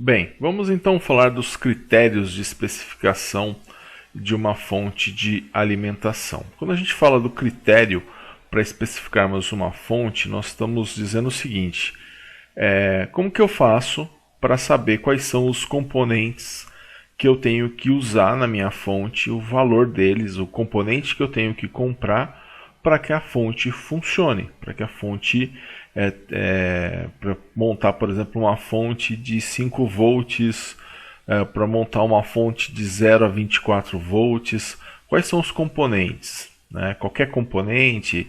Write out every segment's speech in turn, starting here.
Bem, vamos então falar dos critérios de especificação de uma fonte de alimentação. Quando a gente fala do critério para especificarmos uma fonte, nós estamos dizendo o seguinte: como que eu faço para saber quais são os componentes que eu tenho que usar na minha fonte, o valor deles, o componente que eu tenho que comprar para que a fonte funcione, para que a fonte, para montar, por exemplo, uma fonte de 5 volts, para montar uma fonte de 0 a 24 volts, quais são os componentes? Né? Qualquer componente,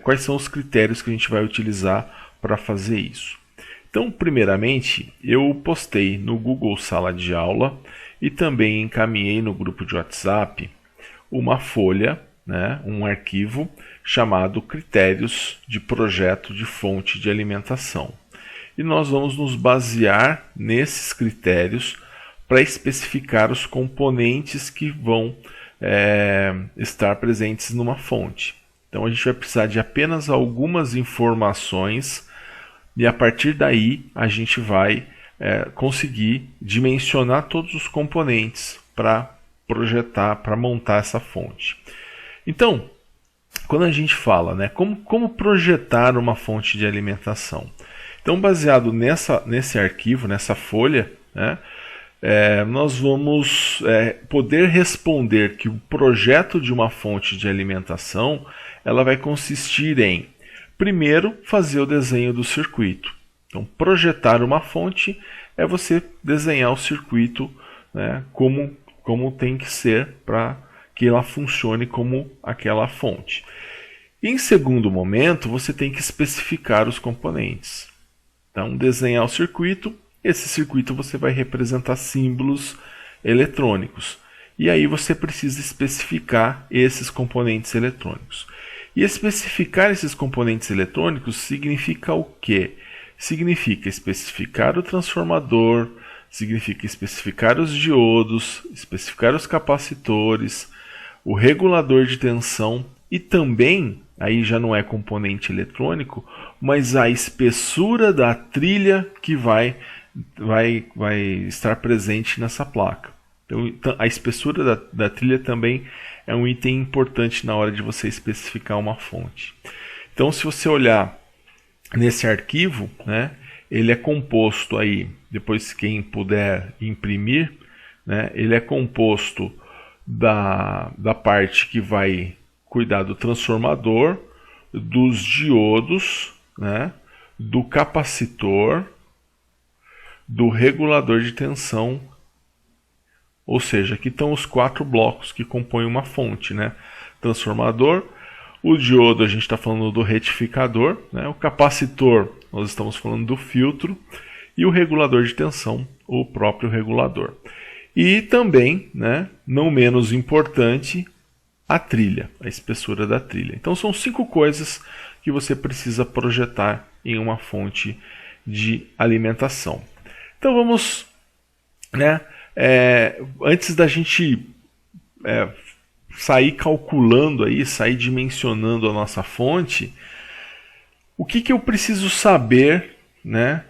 quais são os critérios que a gente vai utilizar para fazer isso? Então, primeiramente, eu postei no Google Sala de Aula e também encaminhei no grupo de WhatsApp uma folha, né, um arquivo chamado Critérios de Projeto de Fonte de Alimentação. E nós vamos nos basear nesses critérios para especificar os componentes que vão estar presentes numa fonte. Então a gente vai precisar de apenas algumas informações e a partir daí a gente vai conseguir dimensionar todos os componentes para projetar, para montar essa fonte. Então, quando a gente fala, né, como projetar uma fonte de alimentação? Então, baseado nesse arquivo, nessa folha, né, nós vamos poder responder que o projeto de uma fonte de alimentação ela vai consistir em, primeiro, fazer o desenho do circuito. Então, projetar uma fonte é você desenhar o circuito, né, como tem que ser para que ela funcione como aquela fonte. Em segundo momento, você tem que especificar os componentes. Então, desenhar o circuito. Esse circuito você vai representar símbolos eletrônicos. E aí você precisa especificar esses componentes eletrônicos. E especificar esses componentes eletrônicos significa o quê? Significa especificar o transformador, significa especificar os diodos, especificar os capacitores, o regulador de tensão e também, aí já não é componente eletrônico, mas a espessura da trilha que vai estar presente nessa placa. Então, a espessura da trilha também é um item importante na hora de você especificar uma fonte. Então, se você olhar nesse arquivo, né, ele é composto aí, depois quem puder imprimir, né, ele é composto da parte que vai cuidar do transformador, dos diodos, né, do capacitor, do regulador de tensão, ou seja, aqui estão os 4 blocos que compõem uma fonte, né? Transformador, o diodo a gente está falando do retificador, né? O capacitor nós estamos falando do filtro e o regulador de tensão, o próprio regulador. E também, né, não menos importante, a trilha, a espessura da trilha. Então são 5 coisas que você precisa projetar em uma fonte de alimentação. Então vamos, né, antes da gente sair calculando aí, sair dimensionando a nossa fonte, o que eu preciso saber, né,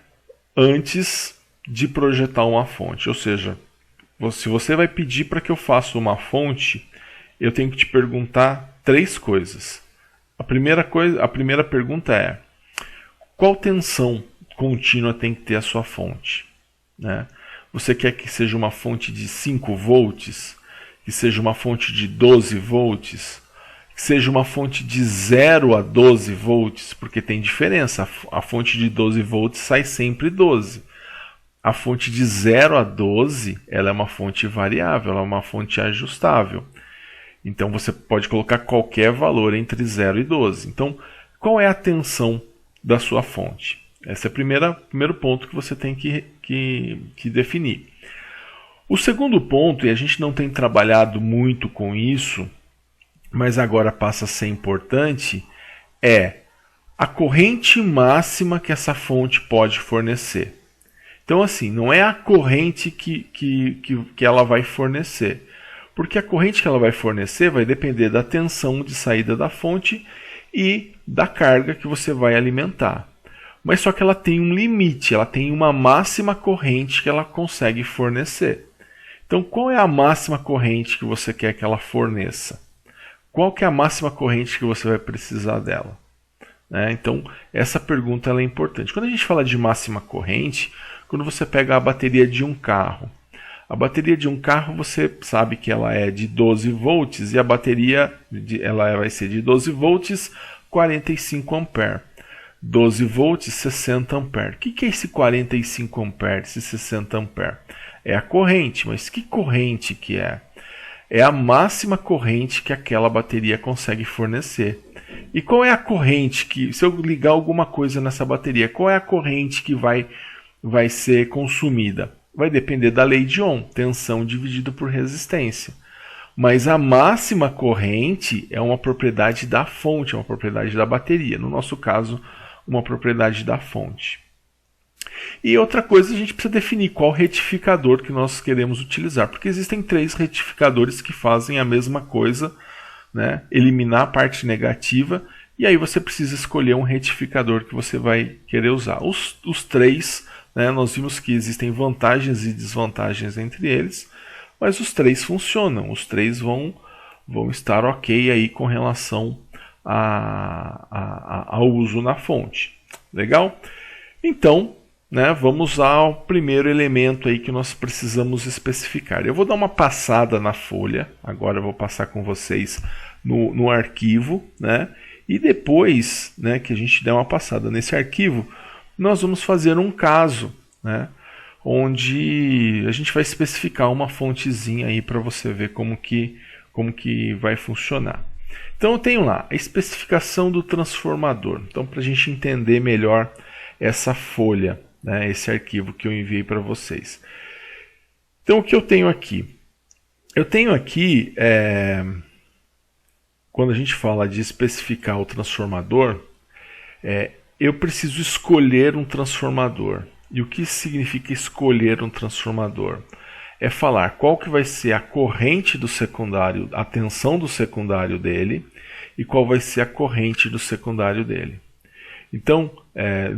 antes de projetar uma fonte? Ou seja, se você vai pedir para que eu faça uma fonte, eu tenho que te perguntar 3 coisas. A primeira pergunta é: qual tensão contínua tem que ter a sua fonte? Né? Você quer que seja uma fonte de 5 volts? Que seja uma fonte de 12 volts? Que seja uma fonte de 0 a 12 volts? Porque tem diferença. A fonte de 12 volts sai sempre 12. A fonte de 0 a 12 ela é uma fonte variável, ela é uma fonte ajustável. Então você pode colocar qualquer valor entre 0 e 12. Então, qual é a tensão da sua fonte? Esse é o primeiro ponto que você tem que definir. O segundo ponto, e a gente não tem trabalhado muito com isso, mas agora passa a ser importante, é a corrente máxima que essa fonte pode fornecer. Então, assim, não é a corrente que ela vai fornecer, porque a corrente que ela vai fornecer vai depender da tensão de saída da fonte e da carga que você vai alimentar. mas só que ela tem um limite, ela tem uma máxima corrente que ela consegue fornecer. Então, qual é a máxima corrente que você quer que ela forneça? Qual que é a máxima corrente que você vai precisar dela? Então, essa pergunta ela é importante. Quando a gente fala de máxima corrente, quando você pega a bateria de um carro, a bateria de um carro você sabe que ela é de 12 volts e a bateria ela vai ser de 12 volts, 45 amperes. 12 volts, 60 amperes. O que é esse 45 amperes, esse 60 amperes? É a corrente, mas que corrente que é? É a máxima corrente que aquela bateria consegue fornecer. E qual é a corrente que, se eu ligar alguma coisa nessa bateria, qual é a corrente que vai ser consumida? Vai depender da lei de Ohm, tensão dividido por resistência. Mas a máxima corrente é uma propriedade da fonte, é uma propriedade da bateria. No nosso caso, uma propriedade da fonte. E outra coisa, a gente precisa definir qual retificador que nós queremos utilizar, porque existem 3 retificadores que fazem a mesma coisa, eliminar a parte negativa, e aí você precisa escolher um retificador que você vai querer usar. Os 3, nós vimos que existem vantagens e desvantagens entre eles, mas os 3 funcionam, os 3 vão estar ok aí com relação ao uso na fonte. Legal? Então, vamos ao primeiro elemento aí que nós precisamos especificar. Eu vou dar uma passada na folha, agora eu vou passar com vocês no arquivo, e depois que a gente der uma passada nesse arquivo, nós vamos fazer um caso, onde a gente vai especificar uma fontezinha aí para você ver como que vai funcionar. Então eu tenho lá a especificação do transformador. Então, para a gente entender melhor essa folha, esse arquivo que eu enviei para vocês. Então, o que eu tenho aqui? Eu tenho aqui, quando a gente fala de especificar o transformador, eu preciso escolher um transformador. E o que significa escolher um transformador? É falar qual que vai ser a corrente do secundário, a tensão do secundário dele, e qual vai ser a corrente do secundário dele. Então,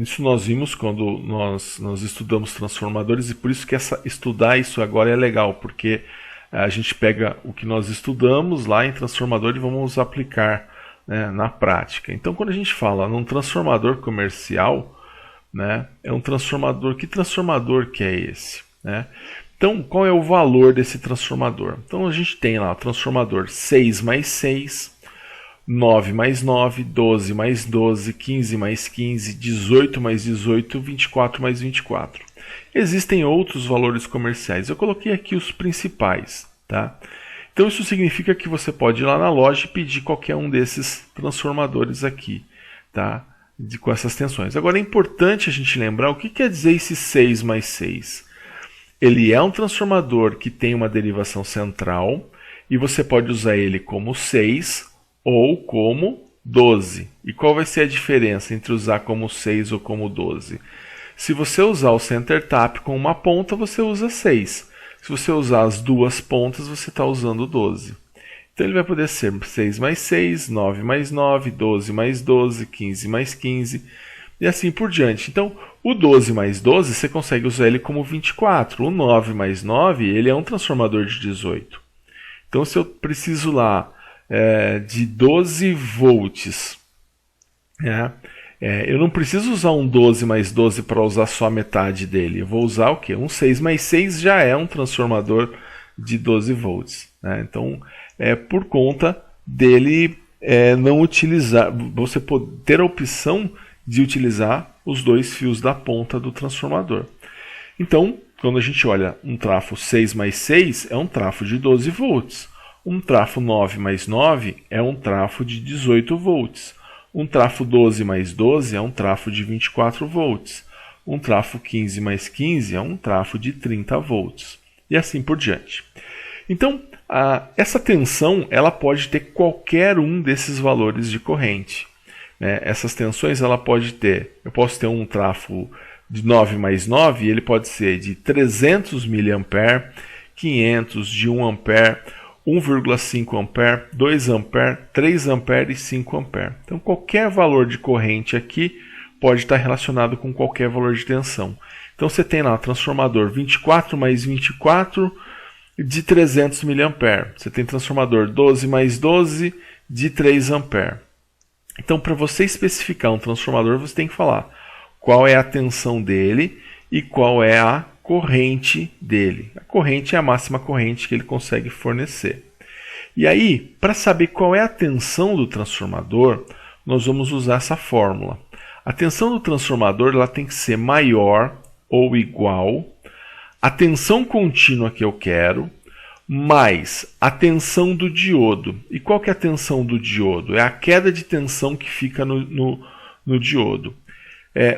isso nós vimos quando nós estudamos transformadores, e por isso que estudar isso agora é legal, porque a gente pega o que nós estudamos lá em transformador e vamos aplicar na prática. Então, quando a gente fala num transformador comercial, é um transformador. Que transformador que é esse? Então, qual é o valor desse transformador? Então, a gente tem lá o transformador 6 mais 6, 9 mais 9, 12 mais 12, 15 mais 15, 18 mais 18, 24 mais 24. Existem outros valores comerciais. Eu coloquei aqui os principais. Então, isso significa que você pode ir lá na loja e pedir qualquer um desses transformadores aqui, com essas tensões. Agora, é importante a gente lembrar o que quer dizer esse 6 mais 6. Ele é um transformador que tem uma derivação central e você pode usar ele como 6 ou como 12. E qual vai ser a diferença entre usar como 6 ou como 12? Se você usar o center tap com uma ponta, você usa 6. Se você usar as duas pontas, você está usando 12. Então ele vai poder ser 6 mais 6, 9 mais 9, 12 mais 12, 15 mais 15 e assim por diante. Então o 12 mais 12 você consegue usar ele como 24. O 9 mais 9 ele é um transformador de 18. Então se eu preciso lá de 12 volts, eu não preciso usar um 12 mais 12 para usar só a metade dele. Eu vou usar o quê? Um 6 mais 6 já é um transformador de 12 volts. Então, por conta dele não utilizar, você ter a opção de utilizar os dois fios da ponta do transformador. Então, quando a gente olha um trafo 6 mais 6, é um trafo de 12 volts. Um trafo 9 mais 9 é um trafo de 18 volts. Um trafo 12 mais 12 é um trafo de 24 volts. Um trafo 15 mais 15 é um trafo de 30 volts. E assim por diante. Então, essa tensão ela pode ter qualquer um desses valores de corrente. Essas tensões ela pode ter, eu posso ter um trafo de 9 mais 9, ele pode ser de 300 mA, 500, de 1 A, 1,5 A, 2 A, 3 A e 5 A. Então qualquer valor de corrente aqui pode estar relacionado com qualquer valor de tensão. Então você tem lá o transformador 24 mais 24 de 300 mA. Você tem transformador 12 mais 12 de 3 A. Então, para você especificar um transformador, você tem que falar qual é a tensão dele e qual é a corrente dele. A corrente é a máxima corrente que ele consegue fornecer. E aí, para saber qual é a tensão do transformador, nós vamos usar essa fórmula. A tensão do transformador ela tem que ser maior ou igual à tensão contínua que eu quero, mais a tensão do diodo. E qual que é a tensão do diodo? É a queda de tensão que fica no diodo.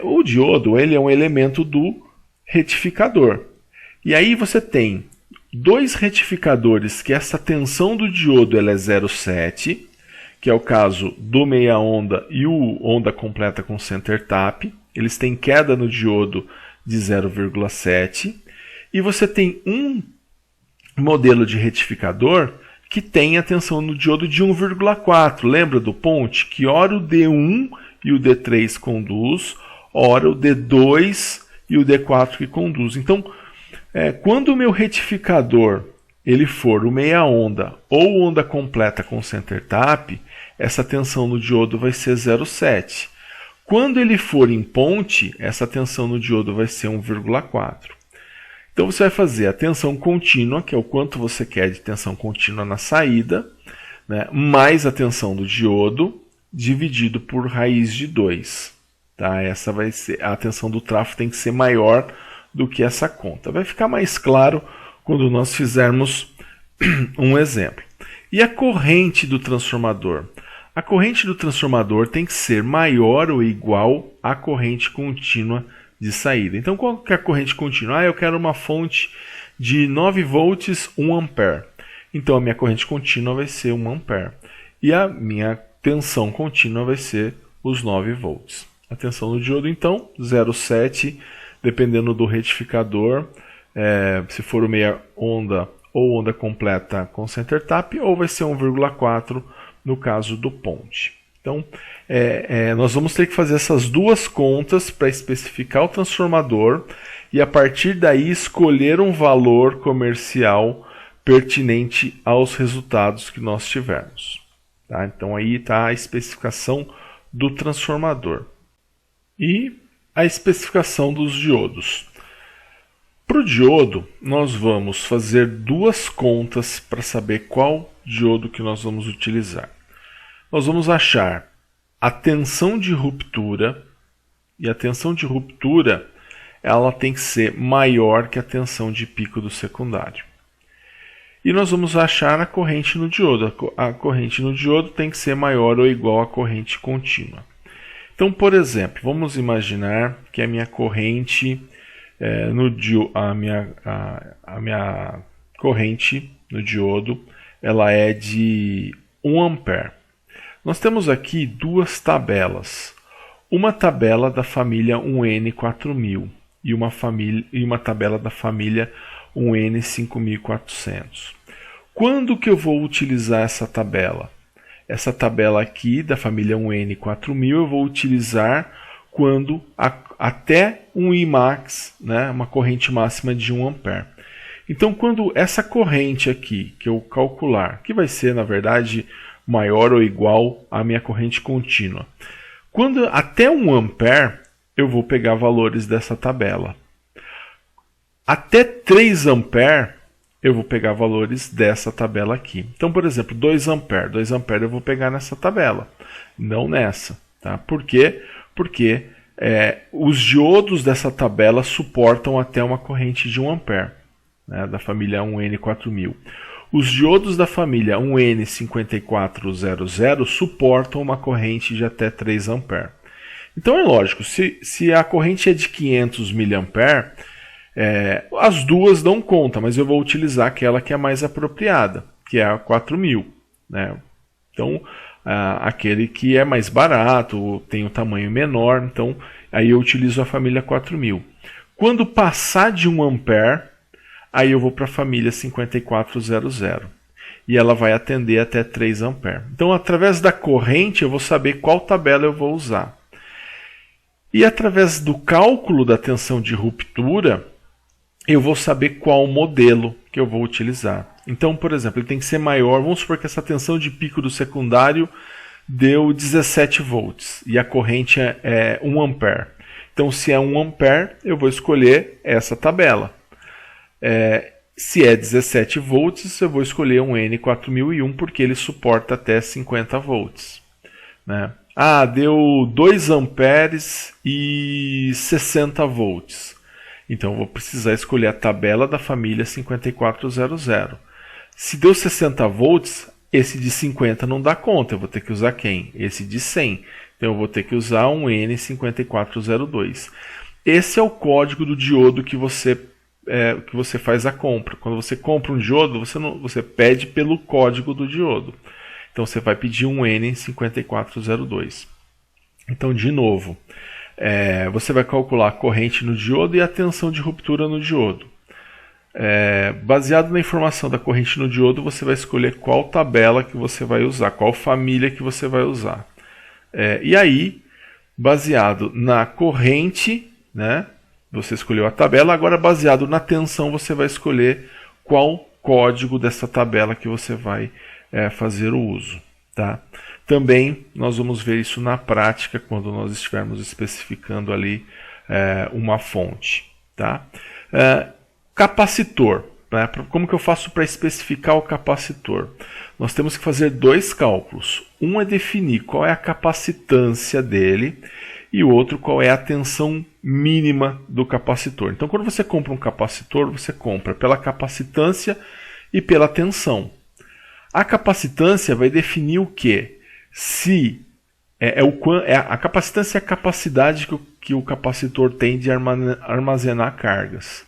O diodo ele é um elemento do retificador. E aí você tem dois retificadores que essa tensão do diodo ela é 0,7, que é o caso do meia onda e o onda completa com center tap. Eles têm queda no diodo de 0,7. E você tem um modelo de retificador que tem a tensão no diodo de 1,4. Lembra do ponte? Que ora o D1 e o D3 conduz, ora o D2 e o D4 que conduz. Então, quando o meu retificador ele for o meia onda ou onda completa com center tap, essa tensão no diodo vai ser 0,7. Quando ele for em ponte, essa tensão no diodo vai ser 1,4. Então você vai fazer a tensão contínua, que é o quanto você quer de tensão contínua na saída, né, mais a tensão do diodo, dividido por raiz de 2. Tá? Essa vai ser, a tensão do trafo tem que ser maior do que essa conta. Vai ficar mais claro quando nós fizermos um exemplo. E a corrente do transformador? A corrente do transformador tem que ser maior ou igual à corrente contínua de saída. Então, qual que é a corrente contínua? Eu quero uma fonte de 9 volts, 1 ampere. Então, a minha corrente contínua vai ser 1 ampere. E a minha tensão contínua vai ser os 9 volts. A tensão do diodo, então, 0,7, dependendo do retificador, se for o meia onda ou onda completa com center tap, ou vai ser 1,4 no caso do ponte. Então, nós vamos ter que fazer essas duas contas para especificar o transformador e, a partir daí, escolher um valor comercial pertinente aos resultados que nós tivermos. Tá? Então, aí está a especificação do transformador. E a especificação dos diodos. Para o diodo, nós vamos fazer duas contas para saber qual diodo que nós vamos utilizar. Nós vamos achar a tensão de ruptura, e a tensão de ruptura ela tem que ser maior que a tensão de pico do secundário. E nós vamos achar a corrente no diodo. A corrente no diodo tem que ser maior ou igual à corrente contínua. Então, por exemplo, vamos imaginar que a minha corrente a minha corrente no diodo ela é de 1 ampere. Nós temos aqui duas tabelas. Uma tabela da família 1N4000 e uma tabela da família 1N5400. Quando que eu vou utilizar essa tabela? Essa tabela aqui da família 1N4000 eu vou utilizar quando até um Imax, né, uma corrente máxima de 1 ampere. Então, quando essa corrente aqui, que eu calcular, que vai ser, na verdade, maior ou igual à minha corrente contínua, quando até 1 ampere, eu vou pegar valores dessa tabela. Até 3 ampere, eu vou pegar valores dessa tabela aqui. Então, por exemplo, 2 ampere. 2 ampere eu vou pegar nessa tabela, não nessa. Tá? Por quê? Porque os diodos dessa tabela suportam até uma corrente de 1 ampere, né, da família 1N4000. Os diodos da família 1N5400 suportam uma corrente de até 3 ampere. Então é lógico, se a corrente é de 500 mA, as duas dão conta, mas eu vou utilizar aquela que é mais apropriada, que é a 4000. Né? Então, aquele que é mais barato, tem um tamanho menor, então aí eu utilizo a família 4000. Quando passar de 1 ampere, aí eu vou para a família 5400 e ela vai atender até 3 ampere. Então, através da corrente, eu vou saber qual tabela eu vou usar. E através do cálculo da tensão de ruptura, eu vou saber qual modelo que eu vou utilizar. Então, por exemplo, ele tem que ser maior. Vamos supor que essa tensão de pico do secundário deu 17 volts e a corrente é 1 ampere. Então, se é 1 ampere, eu vou escolher essa tabela. Se é 17 volts, eu vou escolher um N4001 porque ele suporta até 50 volts. Né? Deu 2 amperes e 60 volts. Então eu vou precisar escolher a tabela da família 5400. Se deu 60 volts, esse de 50 não dá conta. Eu vou ter que usar quem? Esse de 100. Então eu vou ter que usar um N5402. Esse é o código do diodo que você faz a compra. Quando você compra um diodo, você pede pelo código do diodo. Então você vai pedir um N5402. Então, de novo, você vai calcular a corrente no diodo e a tensão de ruptura no diodo. Baseado na informação da corrente no diodo, você vai escolher qual tabela que você vai usar, qual família que você vai usar. E aí, baseado na corrente, né, você escolheu a tabela, agora baseado na tensão você vai escolher qual código dessa tabela que você vai fazer o uso. Tá? Também nós vamos ver isso na prática quando nós estivermos especificando ali uma fonte. Tá? Capacitor. Né? Como que eu faço para especificar o capacitor? Nós temos que fazer dois cálculos. Um é definir qual é a capacitância dele e o outro qual é a tensão mínima do capacitor. Então, quando você compra um capacitor, você compra pela capacitância e pela tensão. A capacitância vai definir o quê? A capacitância é a capacidade que o capacitor tem de armazenar cargas.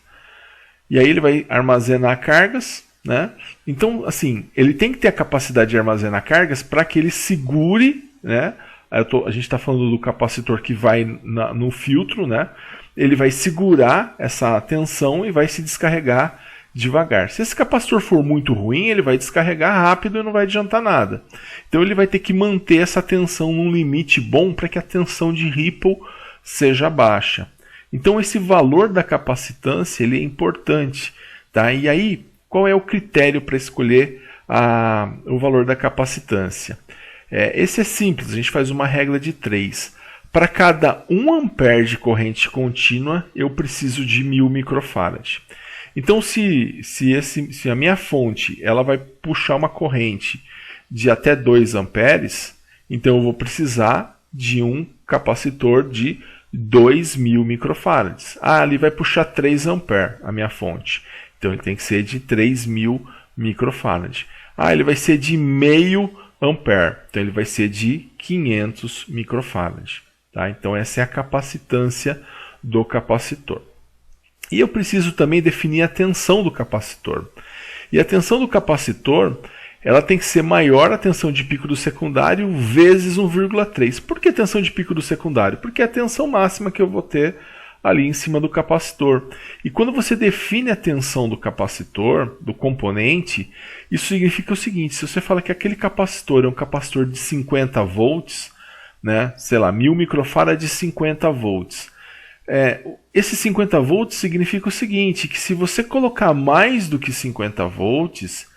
E aí ele vai armazenar cargas, né? Então, assim, ele tem que ter a capacidade de armazenar cargas para que ele segure, né? A gente está falando do capacitor que vai no filtro, né? Ele vai segurar essa tensão e vai se descarregar devagar. Se esse capacitor for muito ruim, ele vai descarregar rápido e não vai adiantar nada. Então ele vai ter que manter essa tensão num limite bom para que a tensão de ripple seja baixa. Então esse valor da capacitância ele é importante. Tá? E aí, qual é o critério para escolher o valor da capacitância? Esse é simples, a gente faz uma regra de 3. Para cada 1 ampere de corrente contínua, eu preciso de 1000 microfarad. Então, se a minha fonte ela vai puxar uma corrente de até 2 amperes, então eu vou precisar de um capacitor de 2000 microfarads. Ali vai puxar 3 amperes a minha fonte. Então ele tem que ser de 3000 microfarads. Ele vai ser de meio ampere. Então ele vai ser de 500 microfarads. Tá? Então essa é a capacitância do capacitor. E eu preciso também definir a tensão do capacitor. E a tensão do capacitor ela tem que ser maior a tensão de pico do secundário vezes 1,3. Por que tensão de pico do secundário? Porque é a tensão máxima que eu vou ter ali em cima do capacitor. E quando você define a tensão do capacitor, do componente, isso significa o seguinte: se você fala que aquele capacitor é um capacitor de 50 volts, né, sei lá, 1000 microfarad de 50 volts, esses 50 volts significa o seguinte, que se você colocar mais do que 50 volts,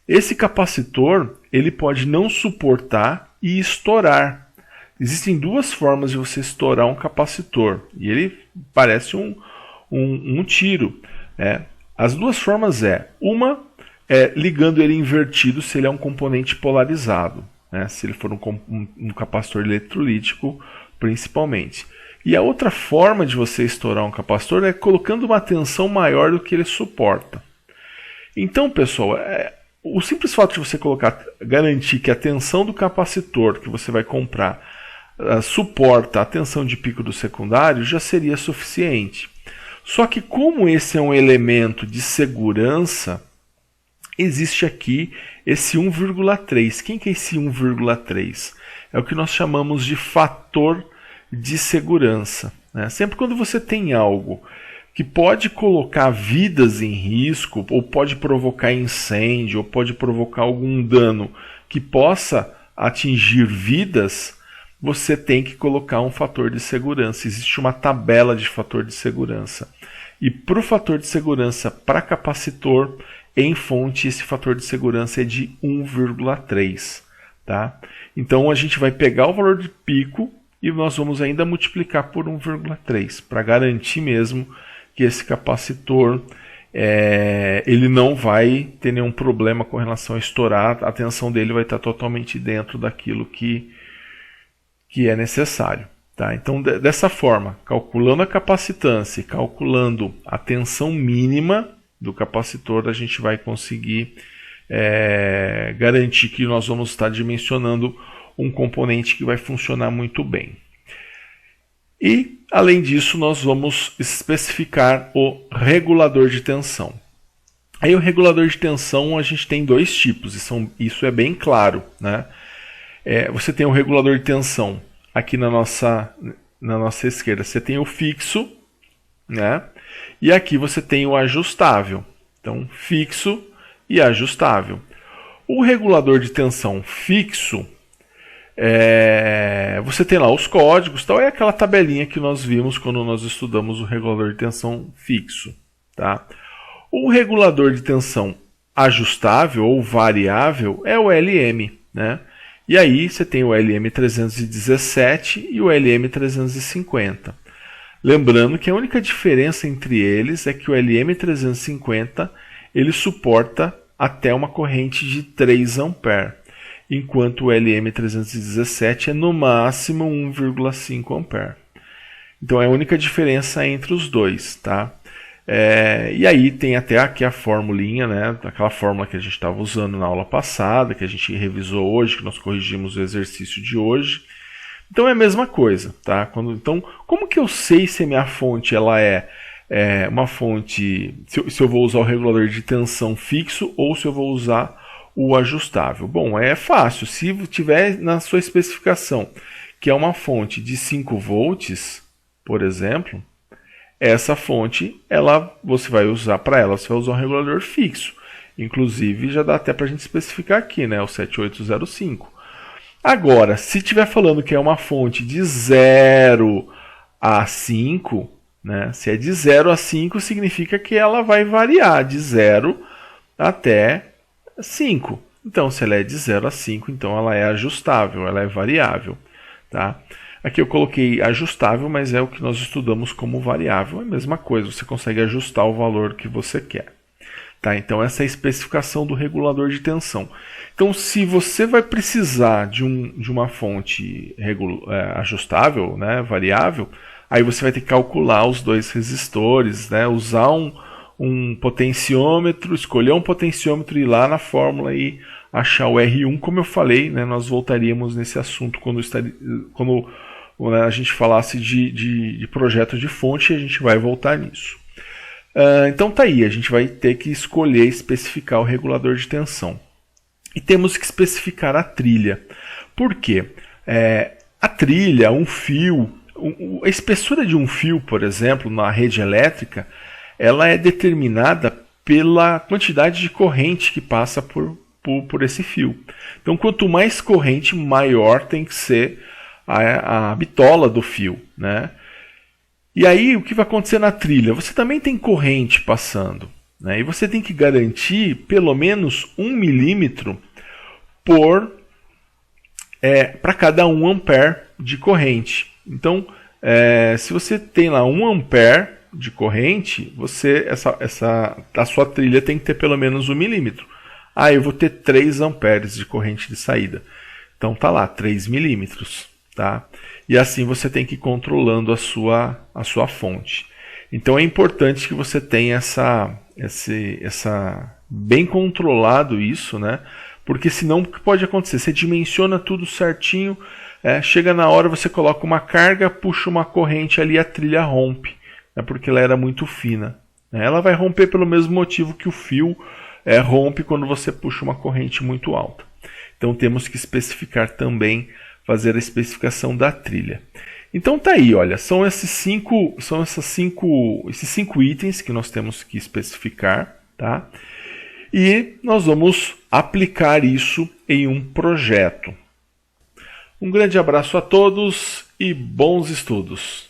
esse capacitor ele pode não suportar e estourar. Existem duas formas de você estourar um capacitor. E ele parece um tiro. As duas formas uma é ligando ele invertido se ele é um componente polarizado. Se ele for um capacitor eletrolítico, principalmente. E a outra forma de você estourar um capacitor é colocando uma tensão maior do que ele suporta. Então, pessoal, o simples fato de você garantir que a tensão do capacitor que você vai comprar suporta a tensão de pico do secundário já seria suficiente. Só que como esse é um elemento de segurança, existe aqui esse 1,3. Quem que é esse 1,3? É o que nós chamamos de fator de segurança. Sempre quando você tem algo que pode colocar vidas em risco, ou pode provocar incêndio, ou pode provocar algum dano que possa atingir vidas, você tem que colocar um fator de segurança. Existe uma tabela de fator de segurança. E para o fator de segurança para capacitor em fonte, esse fator de segurança é de 1,3. Tá? Então a gente vai pegar o valor de pico e nós vamos ainda multiplicar por 1,3 para garantir mesmo que esse capacitor ele não vai ter nenhum problema com relação a estourar, a tensão dele vai estar totalmente dentro daquilo que é necessário. Tá? Então, dessa forma, calculando a capacitância e calculando a tensão mínima do capacitor, a gente vai conseguir garantir que nós vamos estar dimensionando um componente que vai funcionar muito bem. E, além disso, nós vamos especificar o regulador de tensão. Aí o regulador de tensão a gente tem dois tipos, isso é bem claro. Né? Você tem o regulador de tensão aqui na nossa esquerda, você tem o fixo, né? E aqui você tem o ajustável. Então, fixo e ajustável. O regulador de tensão fixo, você tem lá os códigos, tal, é aquela tabelinha que nós vimos quando nós estudamos o regulador de tensão fixo. Tá? O regulador de tensão ajustável ou variável é o LM. Né? E aí você tem o LM317 e o LM350. Lembrando que a única diferença entre eles é que o LM350 ele suporta até uma corrente de 3 A, enquanto o LM317 é no máximo 1,5 A. Então é a única diferença entre os dois. Tá? E aí tem até aqui a formulinha, né? Aquela fórmula que a gente estava usando na aula passada, que a gente revisou hoje, que nós corrigimos o exercício de hoje. Então é a mesma coisa. Tá? Então, como que eu sei se a minha fonte ela é uma fonte, se eu vou usar o regulador de tensão fixo ou se eu vou usar o ajustável? Bom, é fácil. Se tiver na sua especificação que é uma fonte de 5 volts, por exemplo, essa fonte você vai usar um regulador fixo. Inclusive, já dá até para a gente especificar aqui, né, o 7805. Agora, se estiver falando que é uma fonte de 0 a 5, né, se é de 0 a 5, significa que ela vai variar de 0 até 5. Então, se ela é de 0 a 5, então ela é ajustável, ela é variável. Tá? Aqui eu coloquei ajustável, mas é o que nós estudamos como variável. É a mesma coisa, você consegue ajustar o valor que você quer. Tá? Então, essa é a especificação do regulador de tensão. Então, se você vai precisar de uma fonte ajustável, né, variável, aí você vai ter que calcular os dois resistores, né, usar um potenciômetro, escolher um potenciômetro e ir lá na fórmula e achar o R1. Como eu falei, né, nós voltaríamos nesse assunto quando a gente falasse de projeto de fonte, a gente vai voltar nisso. Então tá aí, a gente vai ter que escolher especificar o regulador de tensão. E temos que especificar a trilha. Por quê? A trilha, um fio, a espessura de um fio, por exemplo, na rede elétrica, ela é determinada pela quantidade de corrente que passa por esse fio. Então, quanto mais corrente, maior tem que ser a bitola do fio, né? E aí, o que vai acontecer na trilha? Você também tem corrente passando, né? E você tem que garantir pelo menos 1 milímetro para cada 1 ampere de corrente. Então, se você tem lá 1 ampere de corrente, a sua trilha tem que ter pelo menos 1 milímetro. Eu vou ter 3 amperes de corrente de saída. Então tá lá, 3 milímetros. Tá? E assim você tem que ir controlando a sua fonte. Então é importante que você tenha bem controlado isso, né? Porque senão o que pode acontecer? Você dimensiona tudo certinho, chega na hora, você coloca uma carga, puxa uma corrente ali, a trilha rompe, né? Porque ela era muito fina. Ela vai romper pelo mesmo motivo que o fio rompe quando você puxa uma corrente muito alta. Então temos que especificar também, fazer a especificação da trilha. Então tá aí, olha, são esses cinco itens que nós temos que especificar, tá? E nós vamos aplicar isso em um projeto. Um grande abraço a todos e bons estudos!